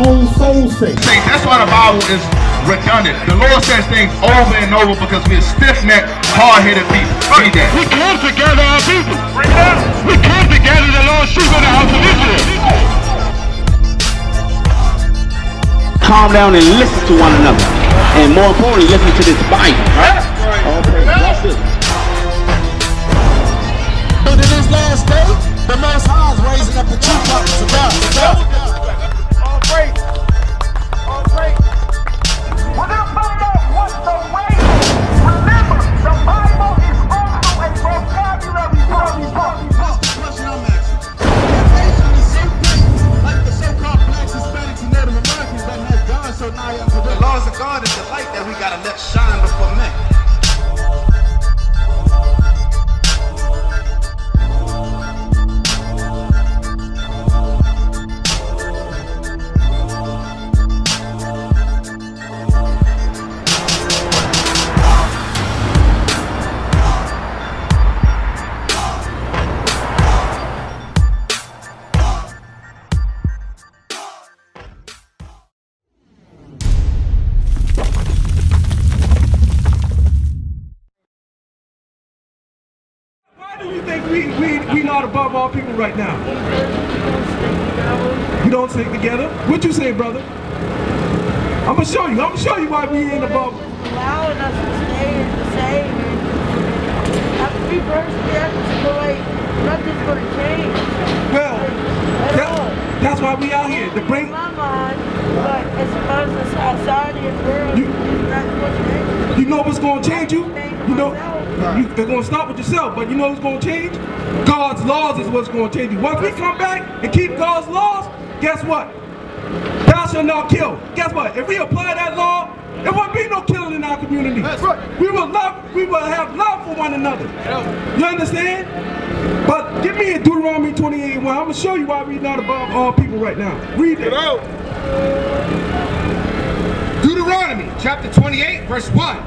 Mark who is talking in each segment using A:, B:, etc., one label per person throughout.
A: own soul's sake.
B: That's why the Bible is redundant. The Lord says things over and over because we're stiff-necked, hard-headed people. Read that.
C: We come together, our people. We come together, the Lord sheep of the house of Israel.
D: Calm down and listen to one another. And more importantly, listen to this Bible. Right? Okay, watch this.
A: But in this last day, the Most High is raising up the true prophets of God.
E: All praise. All praise. We're going to find out what the way is. Remember, the Bible is also a vocabulary book.
A: That's the question I'm asking. That nation is so great, like the so-called blacks, Hispanics, and Native Americans that has gone so nigh unto them.
F: The laws of God is the light that we got to let shine before men.
E: We not above all people right now. We don't stick together. What you say, brother? I'm gonna show you. I'm gonna show you why we ain't above.
G: Allowing us to stay the same. After we burst the escalate, nothing's gonna change.
E: Well, that's why we out here to bring.
G: My mind, but as far as the society and world, it's not gonna change.
E: You know what's gonna change you? You know, they're gonna start with yourself, but you know what's gonna change? God's laws is what's gonna change you. Once we come back and keep God's laws, guess what? Thou shalt not kill. Guess what? If we apply that law, there won't be no killing in our community. We will have love for one another. You understand? But give me a Deuteronomy 28:1. I'm gonna show you why we're not above all people right now. Read it.
F: Deuteronomy chapter 28 verse 1.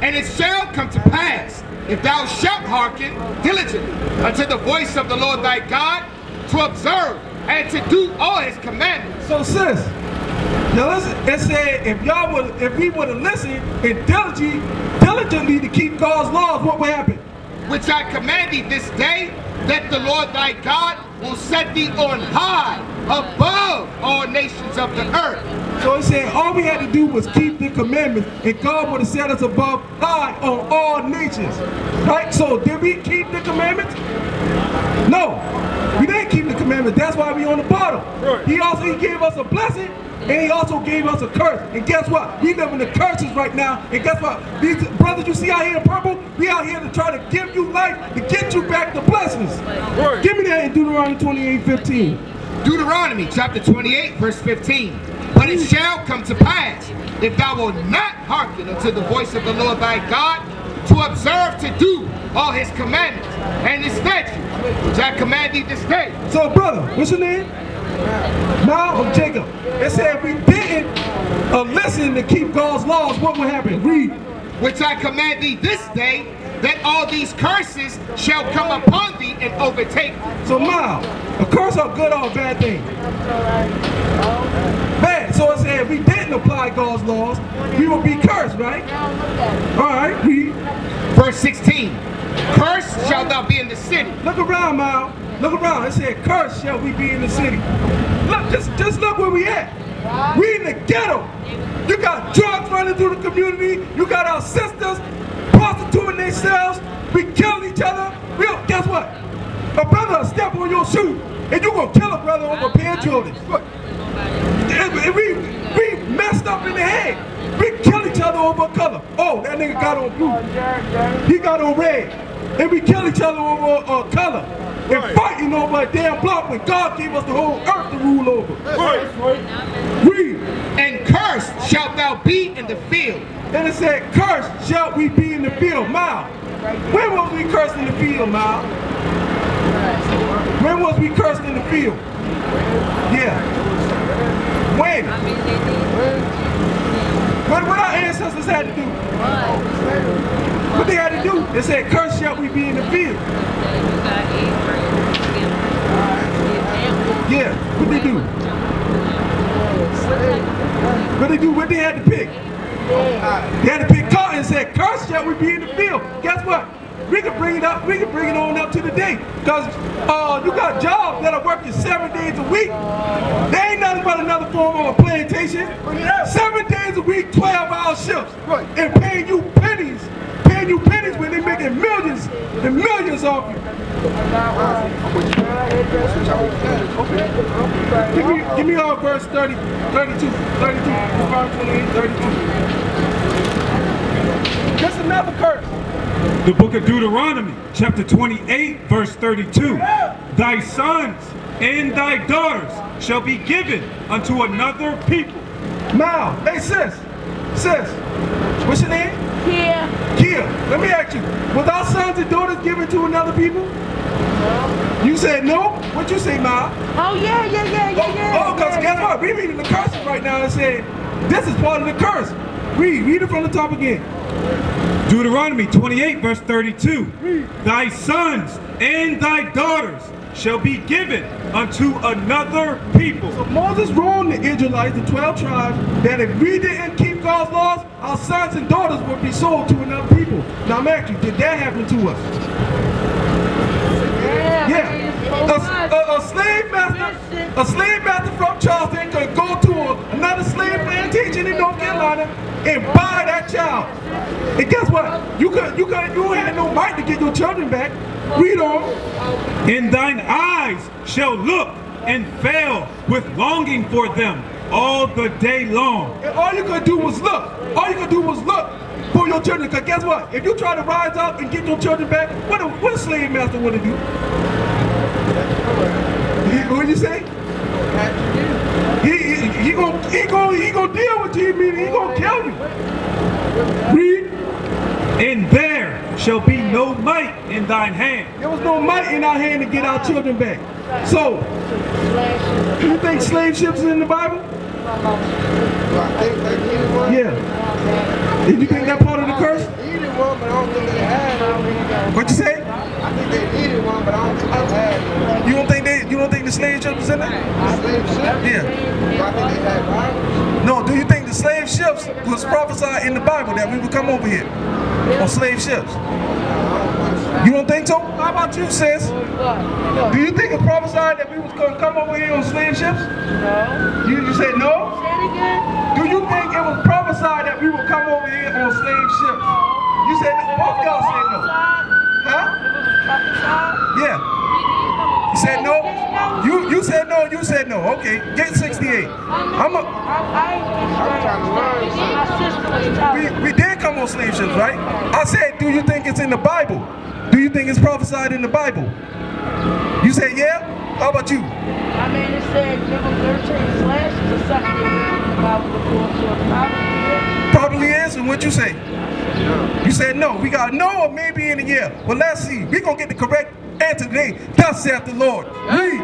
F: And it shall come to pass, if thou shalt hearken diligently unto the voice of the Lord thy God, to observe and to do all his commandments.
E: So sis, now listen, it said if we would have listened and diligently to keep God's laws, what would happen?
F: Which I command thee this day, that the Lord thy God will set thee on high above all nations of the earth.
E: So it said all we had to do was keep the commandments, and God would have set us above high on all nations. Right? So did we keep the commandments? No, we didn't keep the commandments. That's why we on the bottom. He gave us a blessing, and he also gave us a curse. And guess what? We live in the curses right now. And guess what? These brothers you see out here in purple, we out here to try to give you life, to get you back the blessings. Give me that in Deuteronomy 28:15.
F: Deuteronomy chapter 28 verse 15. But it shall come to pass, if thou wilt not hearken unto the voice of the Lord thy God, to observe to do all his commandments and his statutes, which I command thee this day.
E: So brother, what's your name? Now I'm Jacob. It said if we didn't listen to keep God's laws, what would happen? Read.
F: Which I command thee this day, that all these curses shall come upon thee and overtake thee.
E: So now, a curse are good or a bad thing? Bad. So it said if we didn't apply God's laws, we would be cursed, right? Alright, read.
F: Verse 16. Cursed shalt thou be in the city.
E: Look around, Mal. Look around. It said, cursed shall we be in the city. Look, just look where we at. We in the ghetto. You got drugs running through the community. You got our sisters prostituting themselves. We killing each other. Guess what? A brother will step on your shoe, and you gonna kill a brother over a pair of Jordans. We messed up in the head. We kill each other over color. Oh, that nigga got on blue. He got on red. And we kill each other over color. And fighting over a damn block when God gave us the whole earth to rule over. Read.
F: And cursed shalt thou be in the field.
E: And it said, cursed shall we be in the field. Mal, when was we cursed in the field, Mal? When was we cursed in the field? Yeah. When? What our ancestors had to do? What they had to do? They said, cursed shall we be in the field. Yeah, what they do? do? What they had to pick? They had to pick cotton and said, "Cursed shall we be in the field." Guess what? We can bring it up. We can bring it on up to the day, because you got jobs that are working 7 days a week. They ain't nothing but another form of a plantation. 7 days a week, 12-hour shifts, and paying you pennies when they making millions and millions off you. Give me verse 32, Proverbs 28, 32. That's another curse.
H: The book of Deuteronomy, chapter 28, verse 32. Thy sons and thy daughters shall be given unto another people.
E: Now, hey sis, what's your name? Kia. Let me ask you, was our sons and daughters given to another people? No. You said no? What you say, Ma?
G: Oh, yeah.
E: Oh, because guess what? We reading the curses right now and saying, this is part of the curse. Read it from the top again.
H: Deuteronomy 28, verse 32. Thy sons and thy daughters shall be given unto another people.
E: So Moses warned the Israelites, the 12 tribes, that if we didn't keep God's laws, our sons and daughters would be sold to another people. Now I'm asking you, did that happen to us? Yeah. A slave master from Charleston could go to another slave plantation in North Carolina and buy that child. And guess what? You had no right to get your children back. Read on.
H: And thine eyes shall look and fail with longing for them all the day long.
E: And all you could do was look. All you could do was look for your children. Because guess what? If you try to rise up and get your children back, what a slave master would do? What did you say? He gonna deal with you. He gonna kill you. Read.
H: And there shall be no might in thine hand.
E: There was no might in our hand to get our children back. So, you think slave ships is in the Bible? Yeah. And you think that part of the curse? What you say?
I: I think they needed one, but I don't think they had one.
E: You don't think the slave ship was in there?
I: Slave ship?
E: Yeah.
I: I think they had Bibles.
E: No, do you think the slave ships was prophesied in the Bible that we would come over here on slave ships? You don't think so? How about you, sis? Do you think it's prophesied that we was going to come over here on slave ships?
G: No.
E: You said no?
G: Say it again.
E: Do you think it was prophesied that we would come over here on slave ships? You said no. Both of y'all said no. Huh? Yeah. You said no? You said no, you said no. Okay, get 68. We did come on slave ships, right? I said, do you think it's in the Bible? Do you think it's prophesied in the Bible? You said yeah? How about you?
G: I mean, it said give them 13 slashes or something in the Bible before, so
E: probably is, and what you say? You said no. We got no or maybe in a year. Well, let's see. We're going to get the correct answer today. Thus saith the Lord. Read.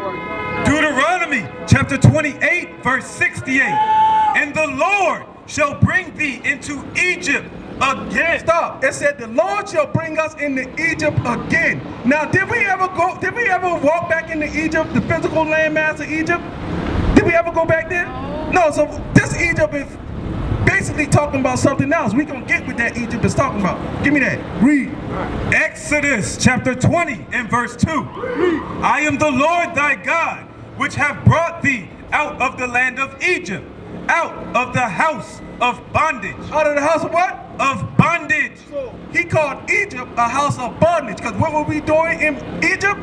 H: Deuteronomy chapter 28, verse 68. And the Lord shall bring thee into Egypt again.
E: Stop. It said the Lord shall bring us into Egypt again. Now, did we ever walk back into Egypt, the physical landmass of Egypt? Did we ever go back there? No, so this Egypt is basically talking about something else. We gonna get what that Egypt is talking about. Give me that. Read.
H: Exodus chapter 20 and verse 2. I am the Lord thy God, which have brought thee out of the land of Egypt, out of the house of bondage.
E: Out of the house of what?
H: Of bondage.
E: So he called Egypt a house of bondage, because what were we doing in Egypt?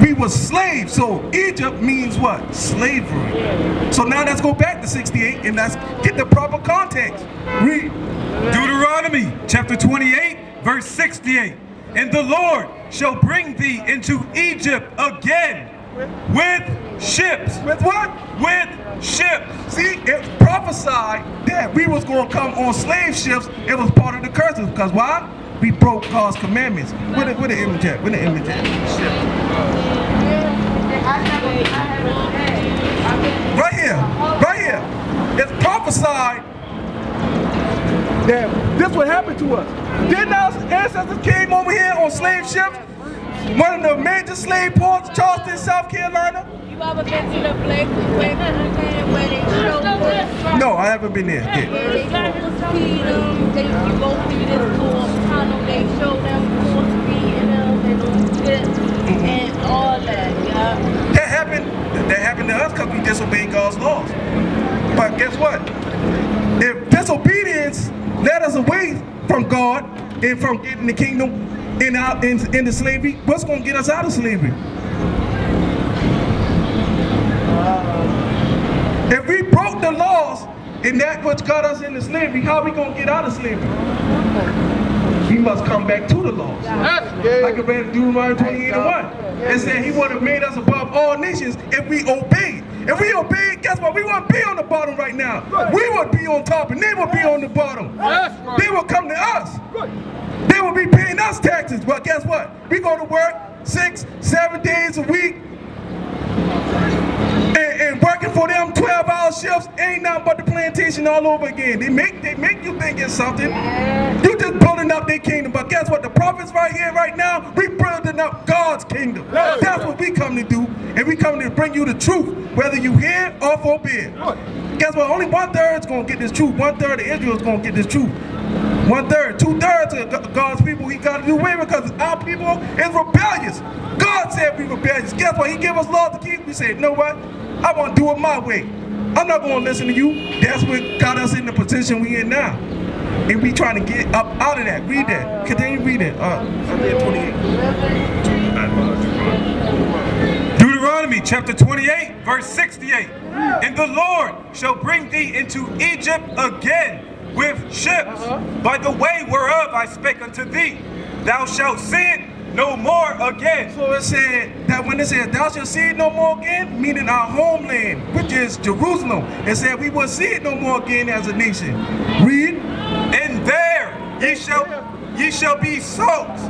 E: We were slaves. So Egypt means what? Slavery. So now let's go back to 68 and let's get the proper context. Read.
H: Deuteronomy chapter 28 verse 68. And the Lord shall bring thee into Egypt again with ships.
E: With what?
H: With ships.
E: See, it prophesied that we was going to come on slave ships. It was part of the curses. Because why? We broke God's commandments. Where the image at? Where the image at? Right here. Right here. It's prophesied that this would happen to us. Didn't our ancestors came over here on slave ships? One of the major slave ports, Charleston, South Carolina.
G: You ever been to the place where they
E: No, I haven't been there. Yeah.
G: They feed them. They you go through this little tunnel. They show them force feeding them and this and all that. Yeah.
E: That happened to us because we disobeyed God's laws. But guess what? If disobedience led us away from God and from getting the kingdom into slavery, what's going to get us out of slavery? If we broke the laws and that which got us into slavery, how are we going to get out of slavery? We must come back to the laws. Like I read in Deuteronomy 28:1. It said he would have made us above all nations if we obeyed. If we obeyed, guess what? We wouldn't be on the bottom right now. We would be on top and they would be on the bottom. They would come to us. They would be paying us taxes. But guess what? We go to work 6, 7 days a week and working for them 12-hour shifts ain't nothing but the plantation all over again. They make you think it's something. You just building up their kingdom. But guess what? The prophets right here, right now, we building up God's kingdom. That's what we come to do. And we come to bring you the truth, whether you hear or forbid. Guess what? Only 1/3 is going to get this truth. 1/3 of Israel is going to get this truth. 1/3, 2/3 of God's people, he got to do away with because our people is rebellious. God said we rebellious. Guess what? He gave us laws to keep. We said, you know what? I want to do it my way. I'm not going to listen to you. That's what got us in the position we in now. And we trying to get up out of that. Read that. Continue reading. Isaiah 28.
H: Deuteronomy chapter 28, verse 68. And the Lord shall bring thee into Egypt again with ships, by the way whereof I spake unto thee. Thou shalt see it no more again.
E: So it said that when it says thou shalt see it no more again, meaning our homeland, which is Jerusalem, it said we will see it no more again as a nation. Read.
H: And there ye shall be sold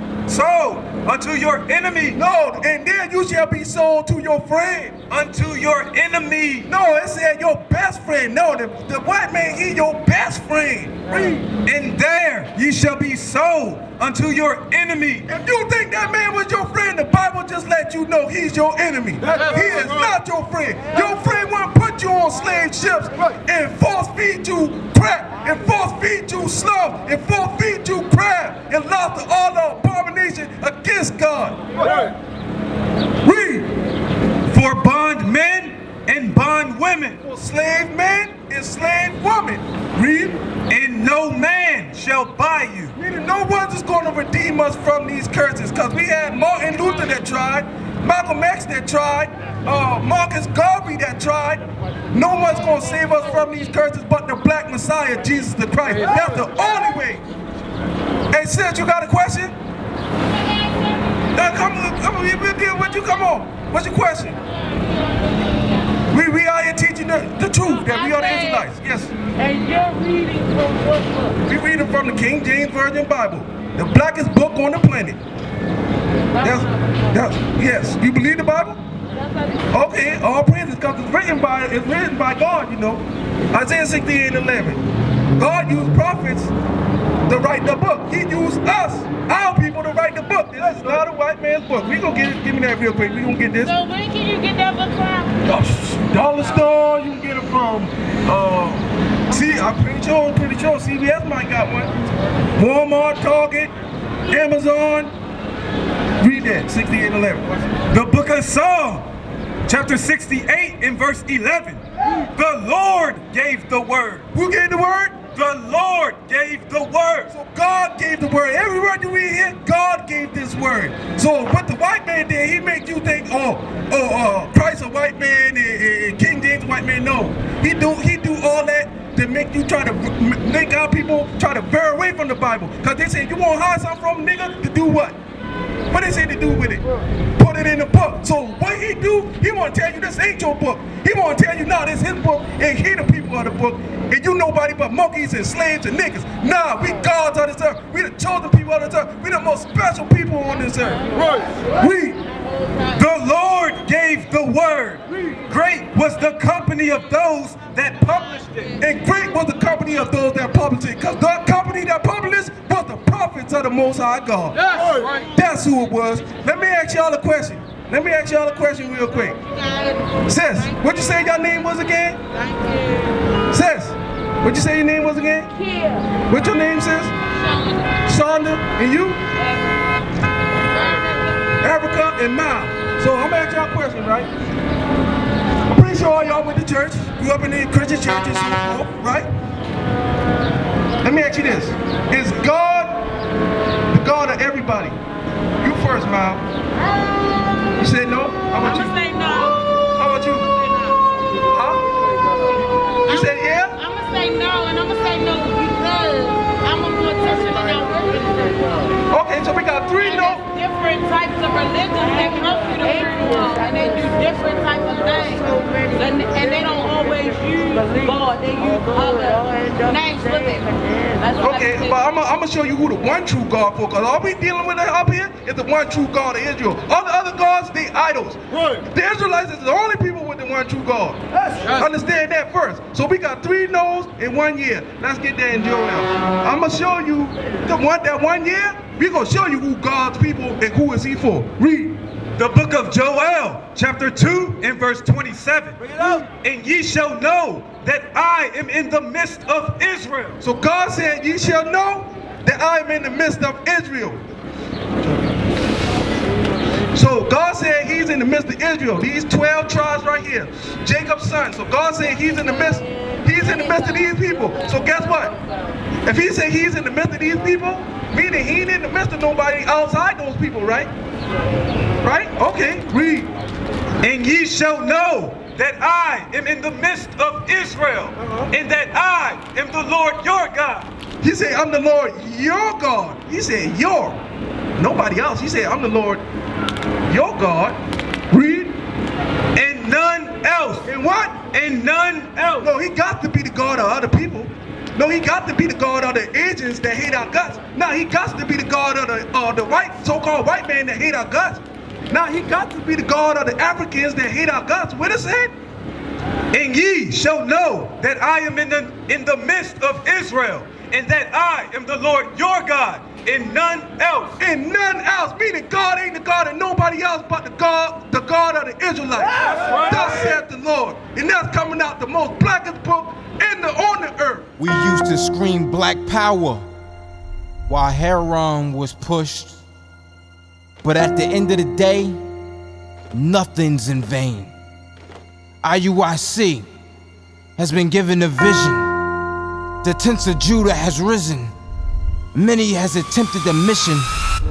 H: unto your enemy.
E: No, and then you shall be sold to your friend.
H: Unto your enemy.
E: No, it said your best friend. No, the white man, he your best friend. Read.
H: And there ye shall be sold unto your enemy.
E: If you think that man was your friend, the Bible just let you know he's your enemy. He is not your friend. Your friend won't put you on slave ships and force feed you crack, and force feed you slum, and force feed you crab, and lobster, all the abomination against God. Read.
H: For bondmen and bondwomen.
E: For slave men and slave women. Read.
H: And no man shall buy you.
E: Meaning no one's is going to redeem us from these curses. Because we had Martin Luther that tried, Malcolm X that tried, Marcus Garvey that tried. No one's going to save us from these curses but the black Messiah, Jesus the Christ. That's the only way. Hey, Sid, you got a question? Come on, we'll deal with you. Come on. What's your question? We are here teaching the truth that we are the Israelites. Yes.
G: And you're reading from what book?
E: We reading from the King James Version Bible, the blackest book on the planet. Yes. You believe the Bible? Okay. All praises, because it's written by God. You know, Isaiah 68:11. God used prophets to write the book. He used us, our people, to write the book. This is not a white man's book. We gonna get it. Give me that real quick. We gonna get this.
G: So where can you get that book from?
E: Dollar store. You can get it from. I'm pretty sure CVS might got one. Walmart, Target, Amazon. Read that. 68:11.
H: The book of Psalm, chapter 68 and verse 11. The Lord gave the word.
E: Who gave the word?
H: The Lord gave the word.
E: So God gave the word. Every word you read here, God gave this word. So what the white man did, he make you think, Christ a white man and King James a white man. No, he do all that to make you try to make our people try to veer away from the Bible. Because they say you want to hide something from a nigga to do what? What they say to do with it? Put it in the book. So what he do, he want to tell you this ain't your book. He want to tell you, no, this his book, and he the people of the book. And you nobody but monkeys and slaves and niggas. Nah, we gods of this earth. We the chosen people of this earth. We the most special people on this earth. Right.
H: The Lord gave the word. Great was the company of those that published it.
E: And great was the company of those that published it. Because the company that published was the prophets of the Most High God. That's who it was. Let me ask y'all a question. let me ask y'all a question real quick. Sis, what you say your name was again? Sis, what you say your name was again?
G: Here.
E: What's your name, sis? Shonda. And you? Erica and Miles. So I'm gonna ask y'all a question, right? I'm pretty sure all y'all went to church, grew up in the Christian churches, right? Let me ask you this. Is God the God of everybody? You first, Miles. You said no? How about you?
G: I'ma say no.
E: How about you? Huh? You said yeah?
G: I'ma say no, and I'ma say no because I'm a more Christian and I'm working.
E: Okay, so we got three no.
G: Different types of religions that come to the world, and they do different types of things, and they don't always use God. They use other names for them. That's what
E: Okay, but I'm gonna show you who the one true God for, because all we dealing with up here is the one true God of Israel. All the other gods, they idols. Right. The Israelites is the only people with the one true God. Yes. Understand that first. So we got 3 no's in 1 year. Let's get that in Joel. I'm gonna show you that 1 year. We're gonna show you who God's people and who is he for. Read.
H: The book of Joel, chapter 2 and verse 27. And ye shall know that I am in the midst of Israel.
E: So God said, ye shall know that I am in the midst of Israel. So God said he's in the midst of Israel. These 12 tribes right here, Jacob's son. So God said he's in the midst of these people. So guess what? If he said he's in the midst of these people, meaning he ain't in the midst of nobody outside those people, right? Right? Okay, read.
H: And ye shall know that I am in the midst of Israel, and that I am the Lord your God.
E: He said, I'm the Lord your God. He said, your. Nobody else. He said, I'm the Lord your God. Read.
H: And none else.
E: And what?
H: And none else.
E: No, he got to be the God of other people. No, he got to be the God of the Asians that hate our guts. Now he got to be the God of the white, so-called white man that hate our guts. Now he got to be the God of the Africans that hate our guts. What is it?
H: And ye shall know that I am in the midst of Israel, and that I am the Lord your God, and none else.
E: And none else, meaning God ain't the God of nobody else but the God of the Israelites. That's right. Thus saith the Lord. And that's coming out the most blackest book on the earth.
J: We used to scream black power while Heron was pushed. But at the end of the day, nothing's in vain. IUIC has been given a vision. The tents of Judah has risen. Many has attempted the mission,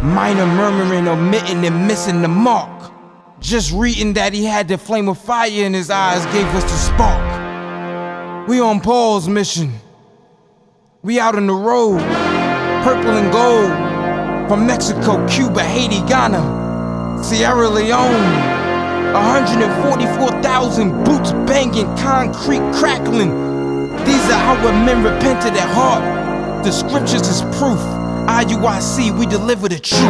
J: minor murmuring, omitting, and missing the mark. Just reading that he had the flame of fire in his eyes gave us the spark. We on Paul's mission. We out on the road, purple and gold, from Mexico, Cuba, Haiti, Ghana, Sierra Leone. 144,000 boots banging, concrete crackling. These are our men repented at heart. The scriptures is proof. IUIC, we deliver the truth.